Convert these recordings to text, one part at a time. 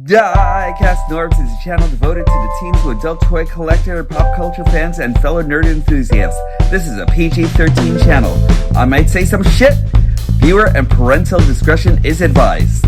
Diecast Norbs is a channel devoted to the teen to adult toy collector, pop culture fans, and fellow nerd enthusiasts. This is a PG-13 channel. I might say some shit. Viewer and parental discretion is advised.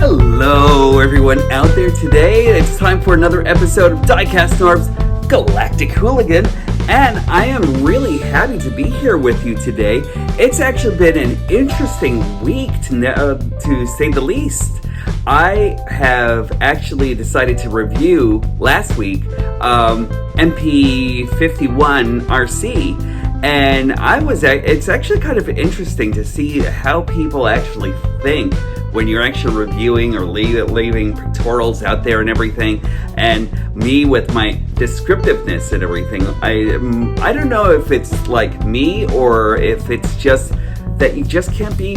Hello everyone out there today. It's time for another episode of Diecast Norbs Galactic Hooligan, and I am really happy to be here with you today. It's actually been an interesting week to say the least. I have actually decided to review last week MP51 RC, and it's actually kind of interesting to see how people actually think when you're actually reviewing or leaving pictorials out there and everything, and me with my descriptiveness and everything. I don't know if it's like me or if it's just that you just can't be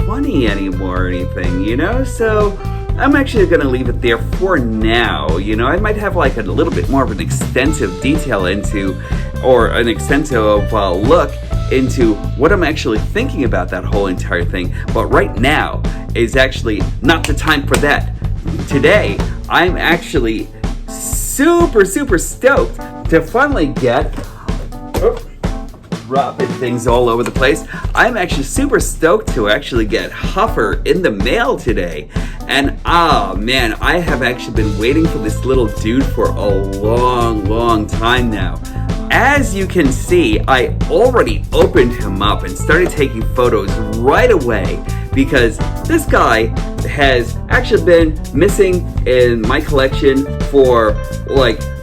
funny anymore or anything, you know? So I'm actually going to leave it there for now. You know, I might have like a little bit more of an extensive detail or an extensive look into what I'm actually thinking about that whole entire thing. But right now is actually not the time for that. Today, I'm actually super stoked to finally get... dropping things all over the place. I'm actually super stoked to actually get Huffer in the mail today. And man, I have actually been waiting for this little dude for a long time now. As you can see, I already opened him up and started taking photos right away because this guy has actually been missing in my collection for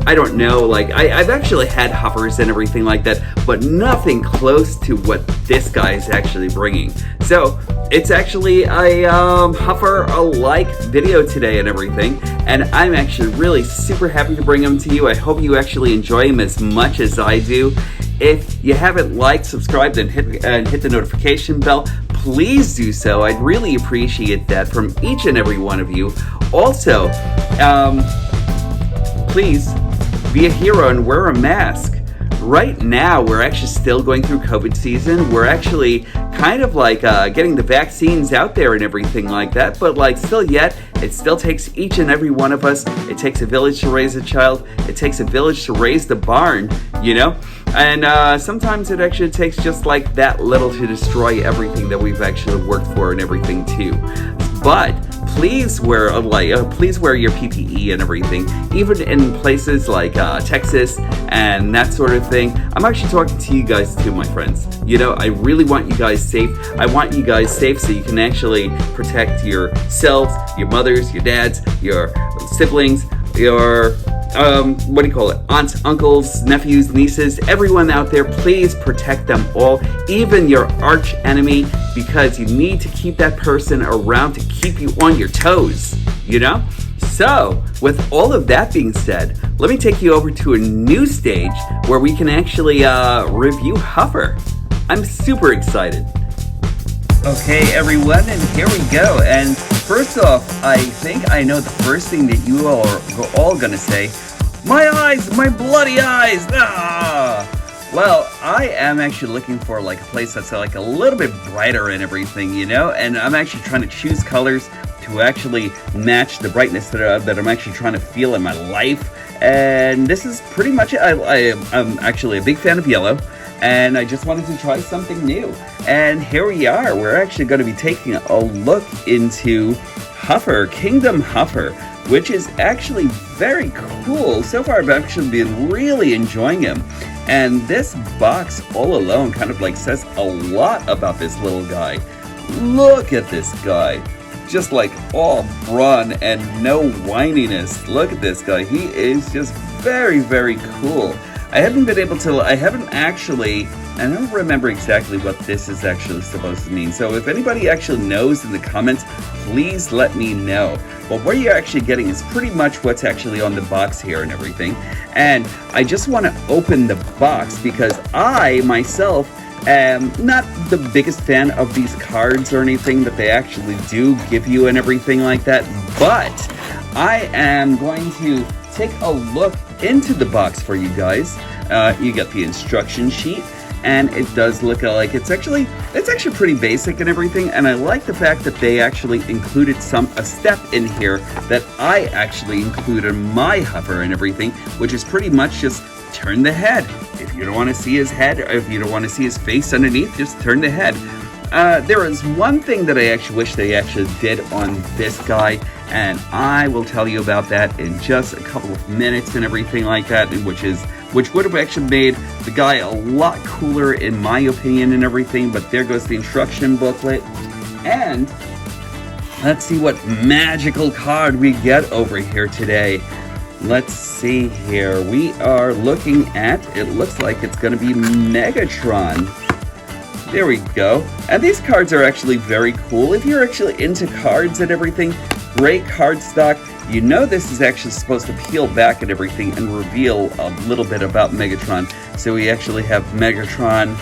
I don't know, I've actually had Huffers and everything like that, but nothing close to what this guy is actually bringing. So it's actually a Huffer-alike video today and everything, and I'm actually really super happy to bring him to you. I hope you actually enjoy him as much as I do. If you haven't liked, subscribed, and hit the notification bell, please do so. I'd really appreciate that from each and every one of you. Also, please be a hero and wear a mask. Right now, we're actually still going through COVID season. We're actually kind of getting the vaccines out there and everything like that, but still yet, it still takes each and every one of us. It takes a village to raise a child. It takes a village to raise the barn, you know? And sometimes it actually takes just that little to destroy everything that we've actually worked for and everything too. But please wear your PPE and everything, even in places like Texas and that sort of thing. I'm actually talking to you guys too, my friends. You know, I really want you guys safe. I want you guys safe so you can actually protect yourselves, your mothers, your dads, your siblings, your aunts, uncles, nephews, nieces, everyone out there. Please protect them all, even your arch enemy, because you need to keep that person around to keep you on your toes, you know? So, with all of that being said, let me take you over to a new stage where we can actually review Huffer. I'm super excited. Okay, everyone, and here we go. And first off, I think I know the first thing that you all are all gonna say. My eyes! My bloody eyes! Ah! Well, I am actually looking for a place that's a little bit brighter and everything, you know? And I'm actually trying to choose colors to actually match the brightness that I'm actually trying to feel in my life. And this is pretty much it. I'm actually a big fan of yellow, and I just wanted to try something new. And here we are. We're actually going to be taking a look into Huffer, Kingdom Huffer, which is actually very cool. So far, I've actually been really enjoying him. And this box all alone kind of says a lot about this little guy. Look at this guy. Just all brawn and no whininess. Look at this guy. He is just very cool. I haven't been able to, I haven't actually, I don't remember exactly what this is actually supposed to mean. So if anybody actually knows in the comments, please let me know. But what you're actually getting is pretty much what's actually on the box here and everything. And I just want to open the box because I myself am not the biggest fan of these cards or anything that they actually do give you and everything like that. But I am going to take a look into the box for you guys. You get the instruction sheet, and it does look like it's actually pretty basic and everything. And I like the fact that they actually included a step in here that I actually include in my Huffer and everything, which is pretty much just turn the head. If you don't want to see his head, or if you don't want to see his face underneath, just turn the head. There is one thing that I actually wish they actually did on this guy, and I will tell you about that in just a couple of minutes and everything like that, which would have actually made the guy a lot cooler in my opinion and everything. But there goes the instruction booklet, and let's see what magical card we get over here today. Let's see here. We are looking at, it looks like it's going to be Megatron. There we go. And these cards are actually very cool. If you're actually into cards and everything, great card stock. You know this is actually supposed to peel back and everything and reveal a little bit about Megatron. So we actually have Megatron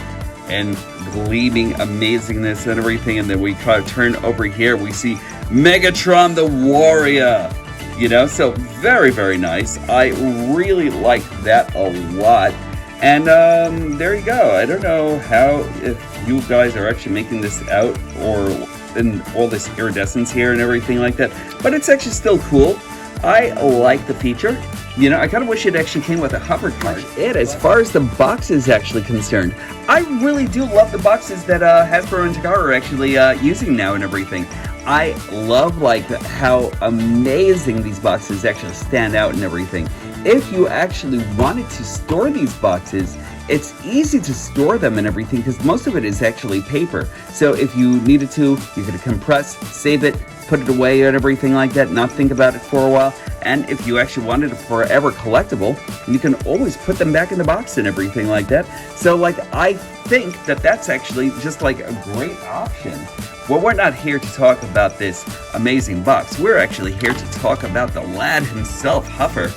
and gleaming amazingness and everything. And then we try to turn over here. We see Megatron the Warrior. You know, so very, very nice. I really like that a lot. And there you go. I don't know if you guys are actually making this out or in all this iridescence here and everything like that, but it's actually still cool. I like the feature. You know, I kind of wish it actually came with a Huffer card. As far as the box is actually concerned, I really do love the boxes that Hasbro and Takara are actually using now and everything. I love like how amazing these boxes actually stand out and everything. If you actually wanted to store these boxes, it's easy to store them and everything because most of it is actually paper. So if you needed to, you could compress, save it, put it away and everything like that, not think about it for a while. And if you actually wanted a forever collectible, you can always put them back in the box and everything like that. So like, I think that that's actually just like a great option. Well, we're not here to talk about this amazing box. We're actually here to talk about the lad himself, Huffer.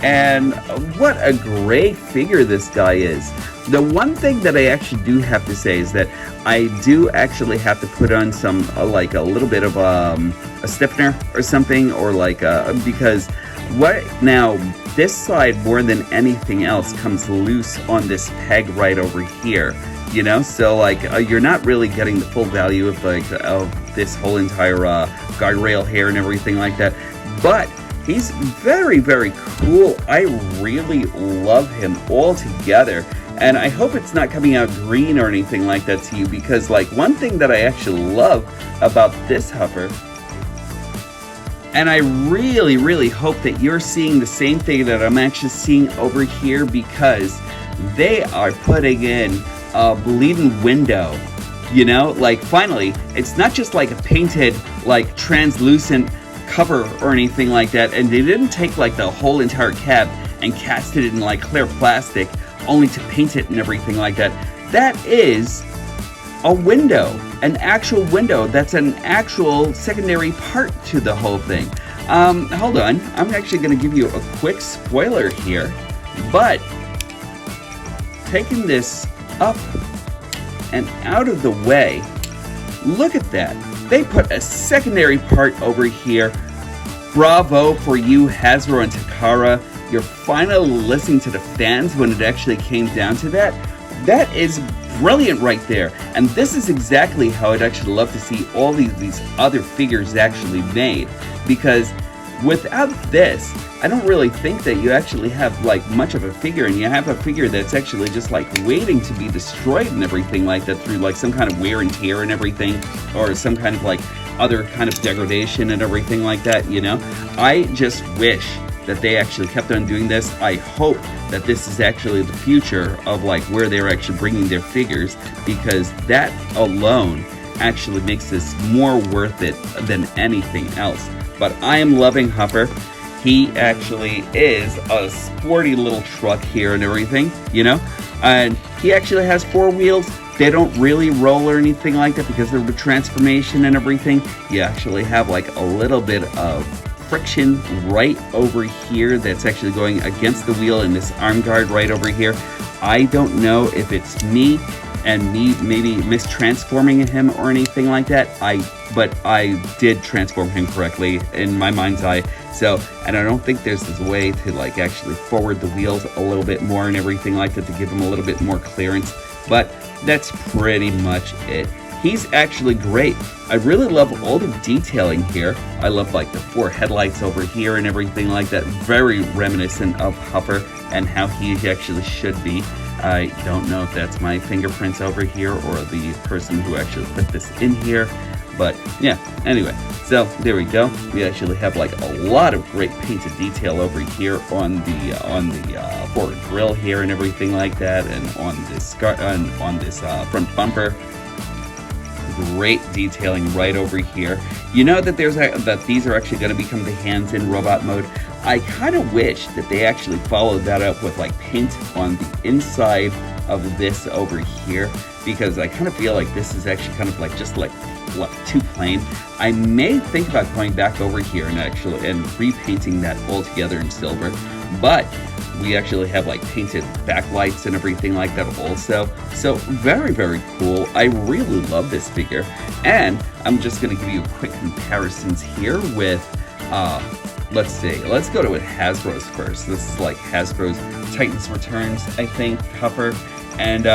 And what a great figure this guy is. The one thing that I actually do have to say is that I do actually have to put on some like a little bit of a stiffener or something, or like because right now this side more than anything else comes loose on this peg right over here. You know, so like you're not really getting the full value of like of this whole entire guardrail here and everything like that. But he's very, very cool. I really love him altogether. And I hope it's not coming out green or anything like that to you, because like one thing that I actually love about this Huffer, and I really, really hope that you're seeing the same thing that I'm actually seeing over here, because they are putting in a bleeding window. You know, like finally, it's not just like a painted, like translucent cover or anything like that, and they didn't take like the whole entire cab and cast it in like clear plastic only to paint it and everything like that. That is a window, an actual window. That's an actual secondary part to the whole thing. Hold on, I'm actually going to give you a quick spoiler here, but taking this up and out of the way, look at that. They put a secondary part over here. Bravo for you, Hasbro and Takara. You're finally listening to the fans when it actually came down to that. That is brilliant right there. And this is exactly how I'd actually love to see all these other figures actually made. Because without this, I don't really think that you actually have like much of a figure, and you have a figure that's actually just like waiting to be destroyed and everything like that through like some kind of wear and tear and everything, or some kind of like other kind of degradation and everything like that, you know? I just wish that they actually kept on doing this. I hope that this is actually the future of like where they're actually bringing their figures, because that alone actually makes this more worth it than anything else. But I am loving Huffer. he actually is a sporty little truck here and everything, you know? And he actually has 4 wheels. They don't really roll or anything like that because of the transformation and everything. You actually have like a little bit of friction right over here that's actually going against the wheel and this arm guard right over here. I don't know if it's me and me maybe mistransforming him or anything like that. But I did transform him correctly in my mind's eye. So, and I don't think there's this way to like actually forward the wheels a little bit more and everything like that to give him a little bit more clearance. But that's pretty much it. He's actually great. I really love all the detailing here. I love like the 4 headlights over here and everything like that. Very reminiscent of Huffer and how he actually should be. I don't know if that's my fingerprints over here or the person who actually put this in here. But yeah, anyway, so there we go. We actually have like a lot of great painted detail over here on the forward grille here and everything like that, and on this front bumper. Great detailing right over here. You know that that these are actually going to become the hands in robot mode. I kind of wish that they actually followed that up with like paint on the inside of this over here, because I kind of feel like this is actually kind of like just like too plain. I may think about going back over here and repainting that all together in silver, but we actually have like painted backlights and everything like that also. So very, very cool. I really love this figure. And I'm just going to give you quick comparisons here with, let's see, let's go to Hasbro's first. This is like Hasbro's Titans Returns, I think, Huffer. And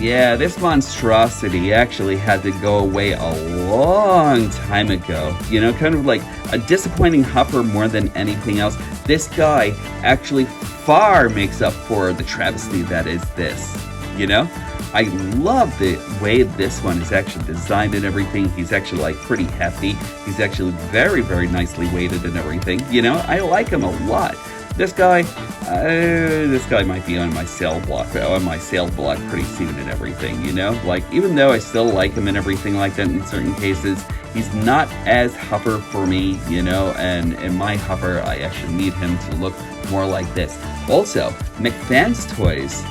yeah, this monstrosity actually had to go away a long time ago. You know, kind of like a disappointing Huffer more than anything else. This guy actually far makes up for the travesty that is this, you know? I love the way this one is actually designed and everything. He's actually like pretty hefty. He's actually very, very nicely weighted and everything. You know, I like him a lot. This guy might be on my sale block pretty soon and everything, you know? Like, even though I still like him and everything like that in certain cases, he's not as Huffer for me, you know? And in my Huffer, I actually need him to look more like this. Also, McFan's Toys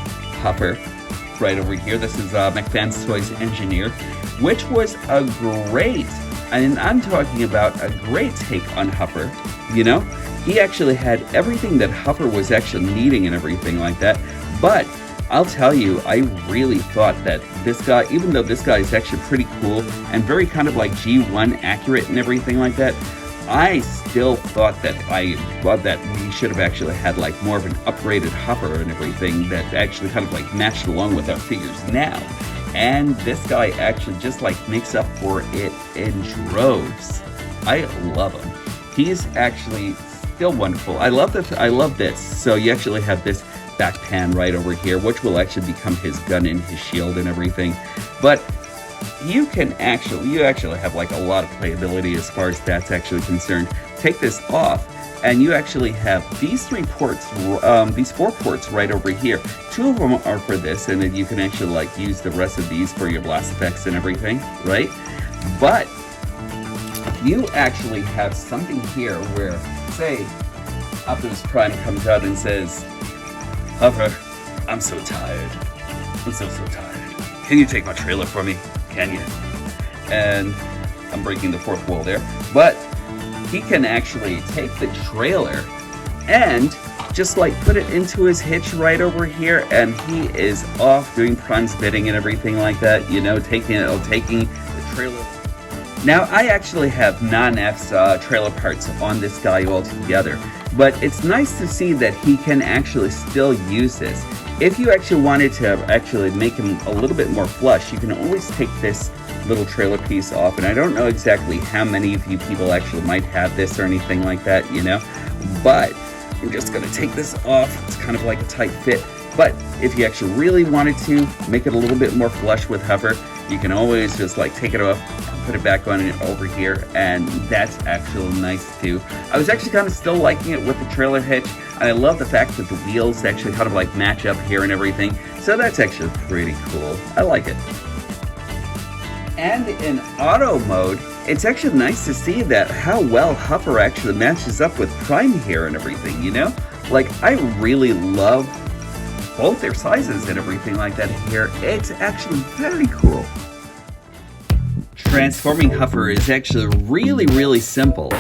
Huffer, right over here. This is McFan's Toys Engineer, which was a great, and I'm talking about a great take on Huffer, you know? He actually had everything that Huffer was actually needing and everything like that. But I'll tell you, I really thought that this guy, even though this guy is actually pretty cool and very kind of like G1 accurate and everything like that, I still thought that we should have actually had like more of an upgraded Huffer and everything that actually kind of like matched along with our figures now. And this guy actually just like makes up for it in droves. I love him. He's actually still wonderful. I love this. So you actually have this back pan right over here, which will actually become his gun and his shield and everything. But you actually have like a lot of playability as far as that's actually concerned. Take this off, and you actually have these 4 ports right over here. 2 of them are for this, and then you can actually like use the rest of these for your blast effects and everything, right? But you actually have something here where, say, Optimus Prime comes out and says, Huffer, I'm so tired. I'm so tired. Can you take my trailer for me? Can you? And I'm breaking the 4th wall there. But he can actually take the trailer and just like put it into his hitch right over here, and he is off doing Prime's bidding and everything like that, you know, taking the trailer. Now, I actually have non-F's trailer parts on this guy altogether, but it's nice to see that he can actually still use this. If you actually wanted to actually make him a little bit more flush, you can always take this little trailer piece off, and I don't know exactly how many of you people actually might have this or anything like that, you know, but I'm just going to take this off. It's kind of like a tight fit, but if you actually really wanted to make it a little bit more flush with Huffer, you can always just like take it off, put it back on it over here, and that's actually nice too. I was actually kind of still liking it with the trailer hitch, and I love the fact that the wheels actually kind of like match up here and everything, so that's actually pretty cool. I like it. And in auto mode, it's actually nice to see that how well Huffer actually matches up with Prime here and everything, you know? Like, I really love both their sizes and everything like that here. It's actually very cool. Transforming Huffer is actually really simple,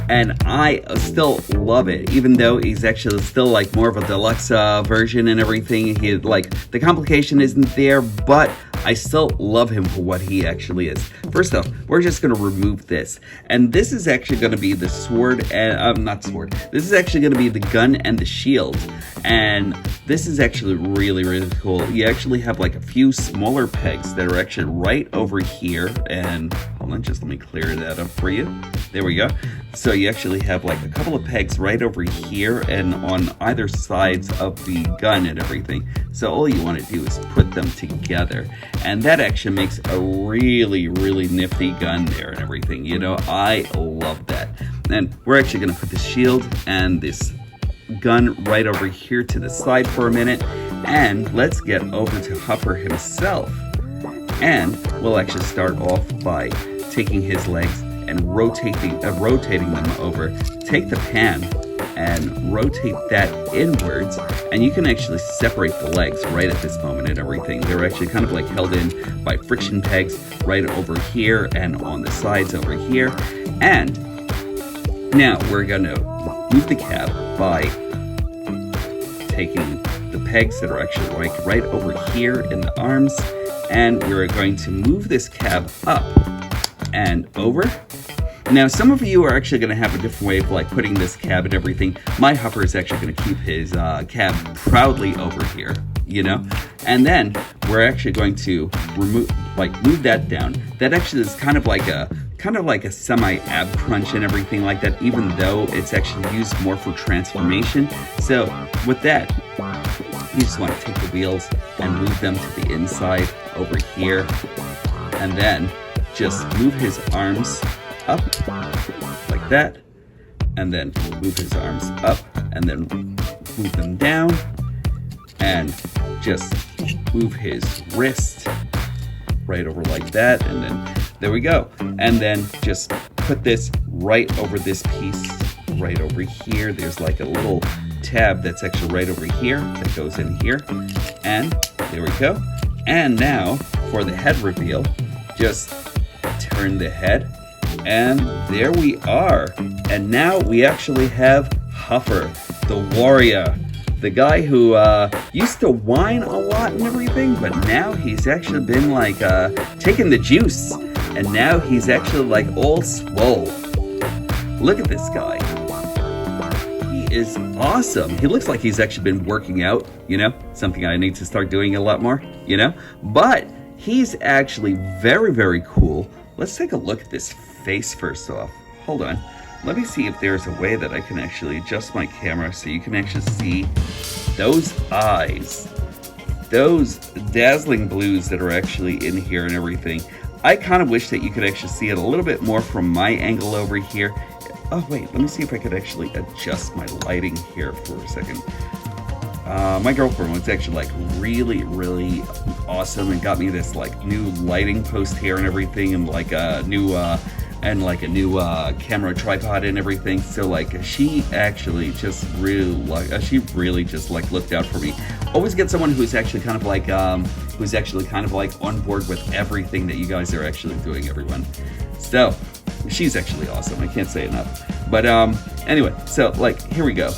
and I still love it, even though he's actually still like more of a deluxe version and everything. He, like, the complication isn't there, but I still love him for what he actually is. First off, we're just going to remove this, and this is actually going to be the sword and not sword. This is actually going to be the gun and the shield, and this is actually really cool. You actually have like a few smaller pegs that are actually right over here, and hold on, just let me clear that up for you. There we go. So you actually have like a couple of pegs right over here and on either sides of the gun and everything. So all you want to do is put them together, and that actually makes a really nifty gun there and everything. You know, I love that. And we're actually going to put the shield and this gun right over here to the side for a minute, and let's get over to Huffer himself. And we'll actually start off by taking his legs and rotating them over. Take the pan and rotate that inwards, and you can actually separate the legs right at this moment and everything. They're actually kind of like held in by friction pegs right over here and on the sides over here. And now we're gonna move the cab by taking the pegs that are actually like right over here in the arms, and we're going to move this cab up and over. Now, some of you are actually going to have a different way of like putting this cab and everything. My Huffer is actually going to keep his cab proudly over here, you know? And then we're actually going to move that down. That actually is kind of like a semi-ab crunch and everything like that, even though it's actually used more for transformation. So with that, you just want to take the wheels and move them to the inside over here, and then just move his arms up like that, and then move his arms up, and then move them down, and just move his wrist right over like that, and then there we go. And then just put this right over this piece right over here. There's like a little tab that's actually right over here that goes in here, and there we go. And now for the head reveal, just turn the head, and there we are. And now we actually have Huffer, the warrior, the guy who used to whine a lot and everything, but now he's actually been like taking the juice, and now he's actually like all swole. Look at this guy. He is awesome. He looks like he's actually been working out, you know, something I need to start doing a lot more, you know, but he's actually very cool. Let's take a look at this face first off. Hold on. Let me see if there's a way that I can actually adjust my camera so you can actually see those eyes. Those dazzling blues that are actually in here and everything. I kind of wish that you could actually see it a little bit more from my angle over here. Oh wait, let me see if I could actually adjust my lighting here for a second. My girlfriend was actually like really awesome and got me this like new lighting post here and everything, and like a new camera tripod and everything. So like she actually just really just looked out for me. Always get someone who's actually kind of like on board with everything that you guys are actually doing, everyone. So she's actually awesome. I can't say enough. But anyway, so like here we go.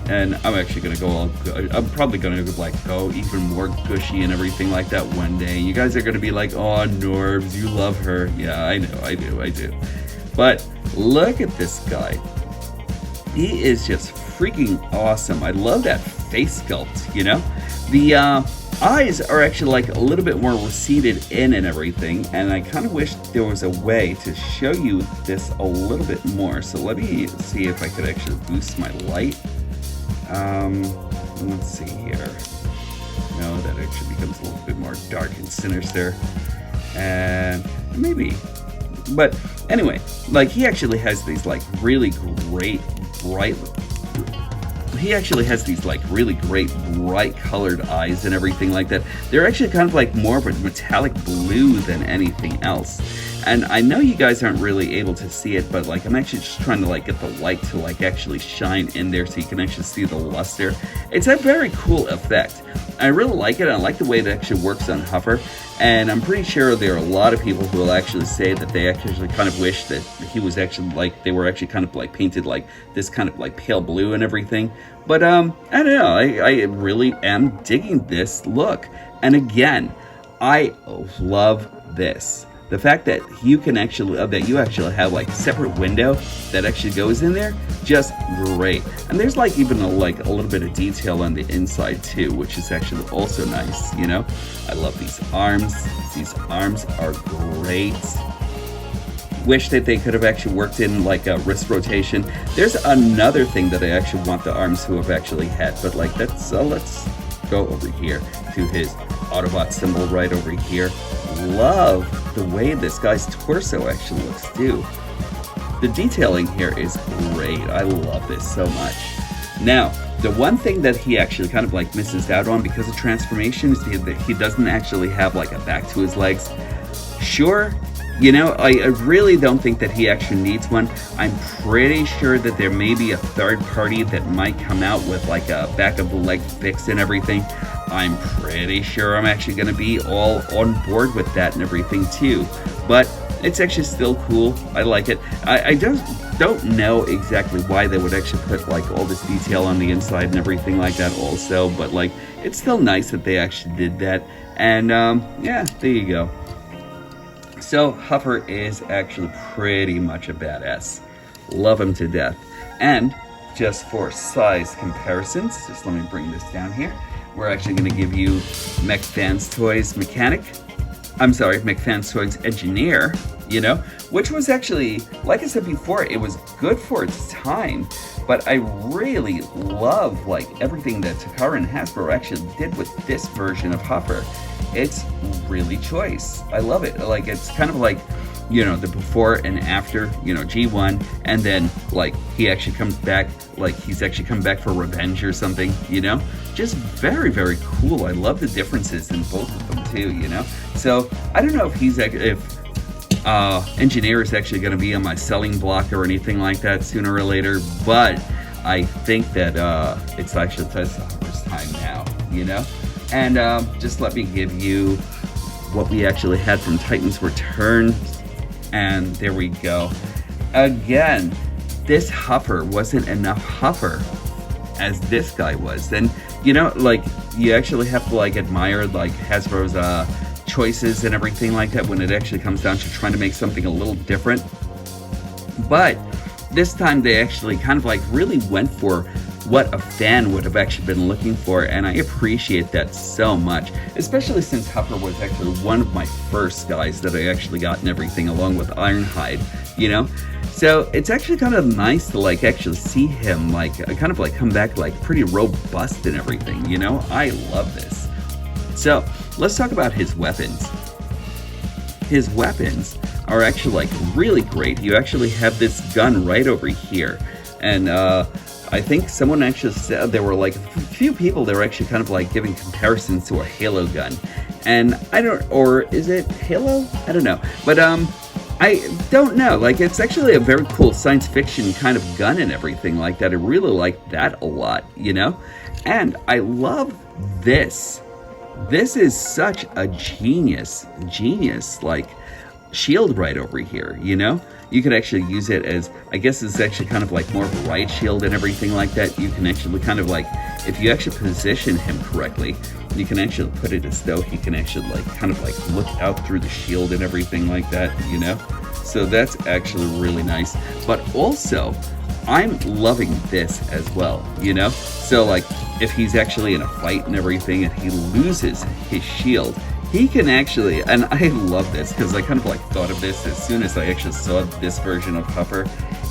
And I'm actually gonna go I'm probably gonna like go even more gushy and everything like that one day. You guys are gonna be like, oh, Norbs, you love her. Yeah, I know, I do. But look at this guy. He is just freaking awesome. I love that face sculpt, you know? The eyes are actually like a little bit more receded in and everything, and I kind of wish there was a way to show you this a little bit more. So let me see if I could actually boost my light. Let's see here. No, that actually becomes a little bit more dark and sinister. And maybe. But anyway, like he actually has these like really great bright colored eyes and everything like that. They're actually kind of like more of a metallic blue than anything else. And I know you guys aren't really able to see it, but like I'm actually just trying to like get the light to like actually shine in there so you can actually see the luster. It's a very cool effect. I really like it. I like the way it actually works on Huffer, and I'm pretty sure there are a lot of people who will actually say that they actually kind of wish that he was actually like, they were actually kind of like painted like this kind of like pale blue and everything. But I don't know, I really am digging this look. And again, I love this. The fact that you can actually, that you actually have like a separate window that actually goes in there, just great. And there's like even a little bit of detail on the inside too, which is actually also nice, you know? I love these arms. These arms are great. Wish that they could have actually worked in like a wrist rotation. There's another thing that I actually want the arms to have actually had, but like that's, let's go over here to his Autobot symbol right over here. Love the way this guy's torso actually looks too. The detailing here is great. I love this so much. Now, the one thing that he actually kind of like misses out on because of transformation is that he doesn't actually have like a back to his legs. Sure, you know, I really don't think that he actually needs one. I'm pretty sure that there may be a third party that might come out with like a back of the leg fix and everything. I'm pretty sure I'm actually going to be all on board with that and everything too. But it's actually still cool. I like it. I don't know exactly why they would actually put like all this detail on the inside and everything like that also. But like, it's still nice that they actually did that. And yeah, there you go. So Huffer is actually pretty much a badass. Love him to death. And just for size comparisons, just let me bring this down here. We're actually going to give you McFan's Toys Mechanic. I'm sorry, McFan's Toys Engineer, you know, which was actually, like I said before, it was good for its time. But I really love like everything that Takara and Hasbro actually did with this version of Huffer. It's really choice. I love it. Like it's kind of like, you know, the before and after, you know, G1, and then like he actually comes back, like he's actually come back for revenge or something, you know? Just very, very cool. I love the differences in both of them too, you know? So I don't know if Engineer is actually going to be on my selling block or anything like that sooner or later, but I think that it's actually Huffer's time now, you know? And just let me give you what we actually had from Titan's Return. And there we go. Again, this Huffer wasn't enough Huffer as this guy was. And you know, like you actually have to like admire like Hasbro's choices and everything like that when it actually comes down to trying to make something a little different. But this time they actually kind of like really went for what a fan would have actually been looking for, and I appreciate that so much, especially since Huffer was actually one of my first guys that I actually got and everything, along with Ironhide, you know? So it's actually kind of nice to like actually see him like kind of like come back like pretty robust and everything, you know? I love this. So let's talk about his weapons. His weapons are actually like really great. You actually have this gun right over here, and I think someone actually said there were like a few people that were actually kind of like giving comparisons to a Halo gun. And I don't, or is it Halo? I don't know. But I don't know. Like it's actually a very cool science fiction kind of gun and everything like that. I really like that a lot, you know? And I love this. This is such a genius like shield right over here, you know? You could actually use it as, I guess it's actually kind of like more of a riot shield and everything like that. You can actually kind of like, if you actually position him correctly, you can actually put it as though he can actually like kind of like look out through the shield and everything like that, you know? So that's actually really nice. But also, I'm loving this as well, you know? So like, if he's actually in a fight and everything and he loses his shield, he can actually, and I love this because I kind of like thought of this as soon as I actually saw this version of Huffer,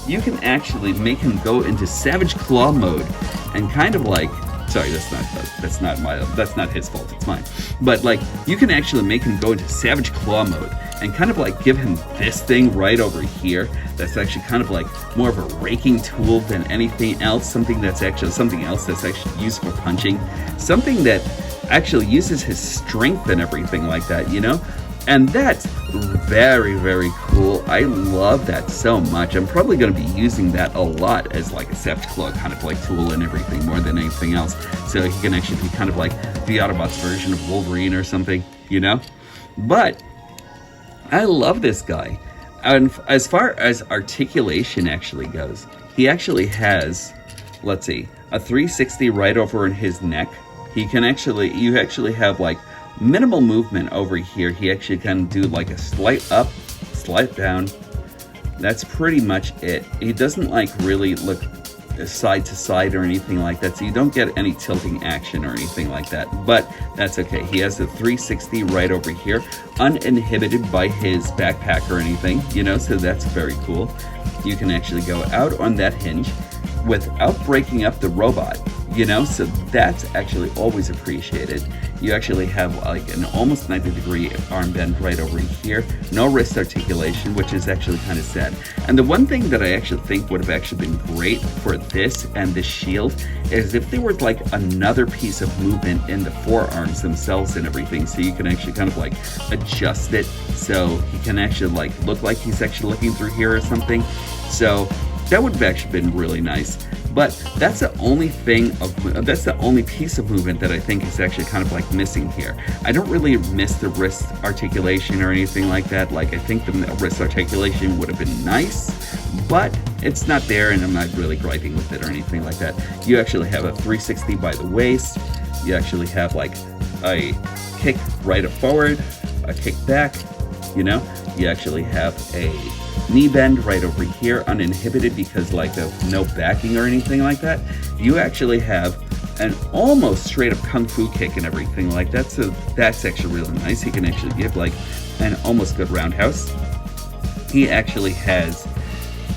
you can actually make him go into Savage Claw mode and kind of like, sorry, that's not his fault, it's mine. But like, you can actually make him go into Savage Claw mode and kind of like give him this thing right over here that's actually kind of like more of a raking tool than anything else, something else that's actually used for punching, something that actually uses his strength and everything like that, you know? And that's very, very cool. I love that so much. I'm probably going to be using that a lot as like a Sept Claw kind of like tool and everything more than anything else. So he can actually be kind of like the Autobots version of Wolverine or something, you know? But I love this guy. And as far as articulation actually goes, he actually has, let's see, a 360 right over in his neck. He can actually, you actually have like minimal movement over here. He actually can do like a slight up, slight down. That's pretty much it. He doesn't like really look side to side or anything like that, so you don't get any tilting action or anything like that, but that's okay. He has a 360 right over here, uninhibited by his backpack or anything, you know, so that's very cool. You can actually go out on that hinge without breaking up the robot, you know, so that's actually always appreciated. You actually have like an almost 90-degree arm bend right over here, no wrist articulation, which is actually kind of sad. And the one thing that I actually think would have actually been great for this and this shield is if there was like another piece of movement in the forearms themselves and everything, so you can actually kind of like adjust it so he can actually like look like he's actually looking through here or something. So that would have actually been really nice. But that's the only that's the only piece of movement that I think is actually kind of like missing here. I don't really miss the wrist articulation or anything like that. Like, I think the wrist articulation would have been nice, but it's not there, and I'm not really griping with it or anything like that. You actually have a 360 by the waist. You actually have like a kick right or forward, a kick back, you know. You actually have a knee bend right over here, uninhibited because like of no backing or anything like that. You actually have an almost straight up kung fu kick and everything like that, so that's actually really nice. He can actually give like an almost good roundhouse. He actually has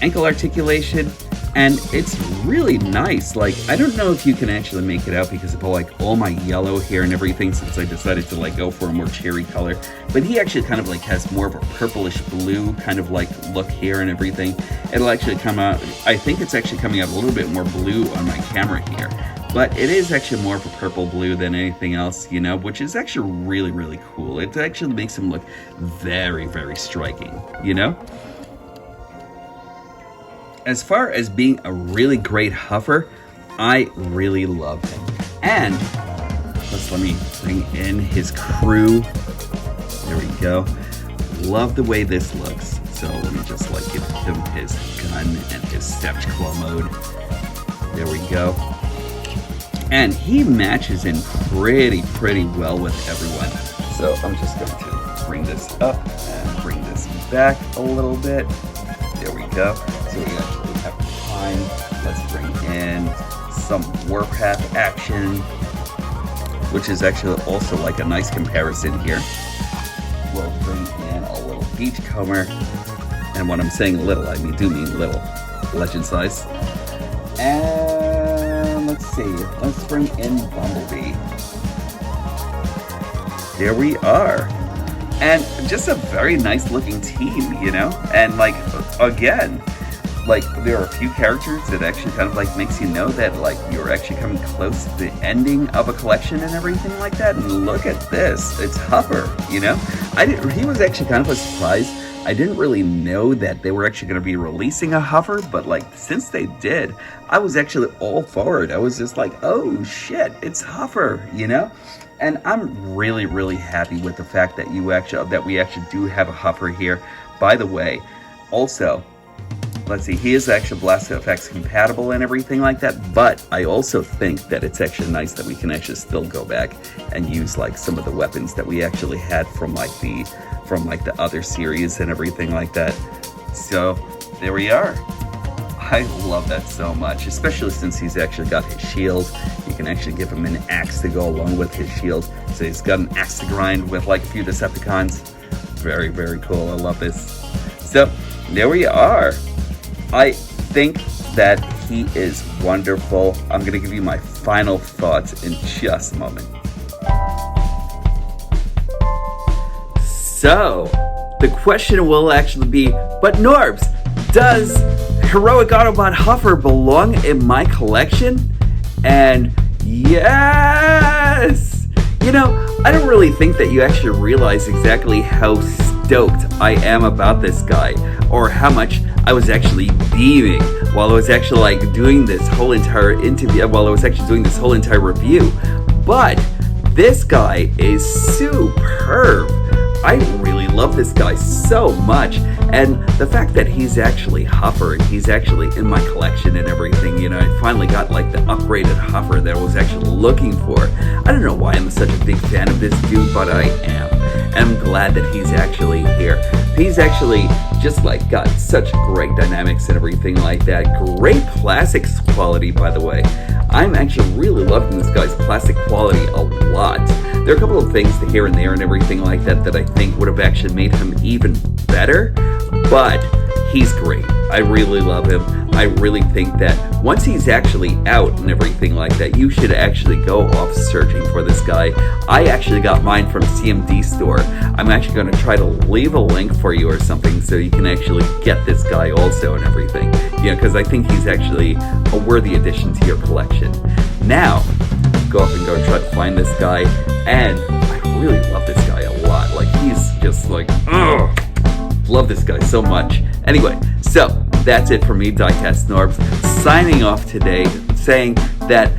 ankle articulation, and it's really nice. Like, I don't know if you can actually make it out because of all my yellow here and everything, since I decided to like go for a more cherry color, but he actually kind of like has more of a purplish blue kind of like look here and everything. It'll actually come out, I think it's actually coming out a little bit more blue on my camera here, but it is actually more of a purple blue than anything else, you know, which is actually really, really cool. It actually makes him look very, very striking, you know? As far as being a really great huffer, I really love him. And let me bring in his crew. There we go. Love the way this looks. So let me just like give him his gun and his Sept Claw mode. There we go. And he matches in pretty well with everyone. So I'm just going to bring this up and bring this back a little bit. There we go. So we actually have time. Let's bring in some warpath action, which is actually also like a nice comparison here. We'll bring in a little beachcomber, and when I'm saying little, I do mean little, legend size. And let's see, let's bring in Bumblebee. There we are. And just a very nice looking team, you know? And like, again, like there are a few characters that actually kind of like makes you know that like you're actually coming close to the ending of a collection and everything like that. And look at this, it's Huffer, you know? He was actually kind of a surprise. I didn't really know that they were actually going to be releasing a Huffer, but like since they did, I was actually all for it. I was just like, oh shit, it's Huffer, you know? And I'm really, really happy with the fact that we actually do have a Huffer here. By the way, also, let's see, he is actually Blast Effects compatible and everything like that, but I also think that it's actually nice that we can actually still go back and use like some of the weapons that we actually had from the other series and everything like that. So there we are. I love that so much, especially since he's actually got his shield. You can actually give him an axe to go along with his shield. So he's got an axe to grind with like a few Decepticons. Very, very cool. I love this. So there we are. I think that he is wonderful. I'm going to give you my final thoughts in just a moment. So, the question will actually be, but Norbs, does Heroic Autobot Huffer belong in my collection? And yes! You know, I don't really think that you actually realize exactly how stoked I am about this guy, or how much I was actually beaming while I was actually like doing this whole entire interview, while I was actually doing this whole entire review. But this guy is superb. I really love this guy so much, and the fact that he's actually Huffer and he's actually in my collection and everything, you know, I finally got like the upgraded Huffer that I was actually looking for. I don't know why I'm such a big fan of this dude, but I am. And I'm glad that he's actually here. He's actually just like got such great dynamics and everything like that. Great plastics quality, by the way. I'm actually really loving this guy's plastic quality a lot. There are a couple of things here and there and everything like that that I think would have actually made him even better, but he's great. I really love him. I really think that once he's actually out and everything like that, you should actually go off searching for this guy. I actually got mine from CMD store. I'm actually going to try to leave a link for you or something so you can actually get this guy also and everything. Yeah, because I think he's actually a worthy addition to your collection. Now, go up and go try to find this guy, and I really love this guy a lot. Like, he's just like, ugh, love this guy so much. Anyway, so that's it for me, Diecast Norbs, signing off today, saying that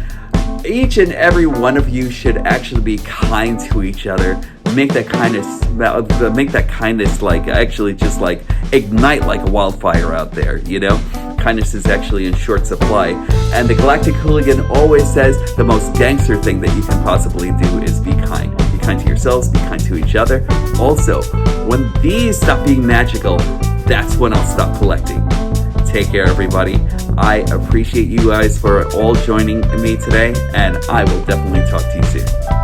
each and every one of you should actually be kind to each other. Make that kindness like actually just like ignite like a wildfire out there, you know? Kindness is actually in short supply. And the Galactic Hooligan always says the most gangster thing that you can possibly do is be kind. Be kind to yourselves, be kind to each other. Also, when these stop being magical, that's when I'll stop collecting. Take care, everybody. I appreciate you guys for all joining me today, and I will definitely talk to you soon.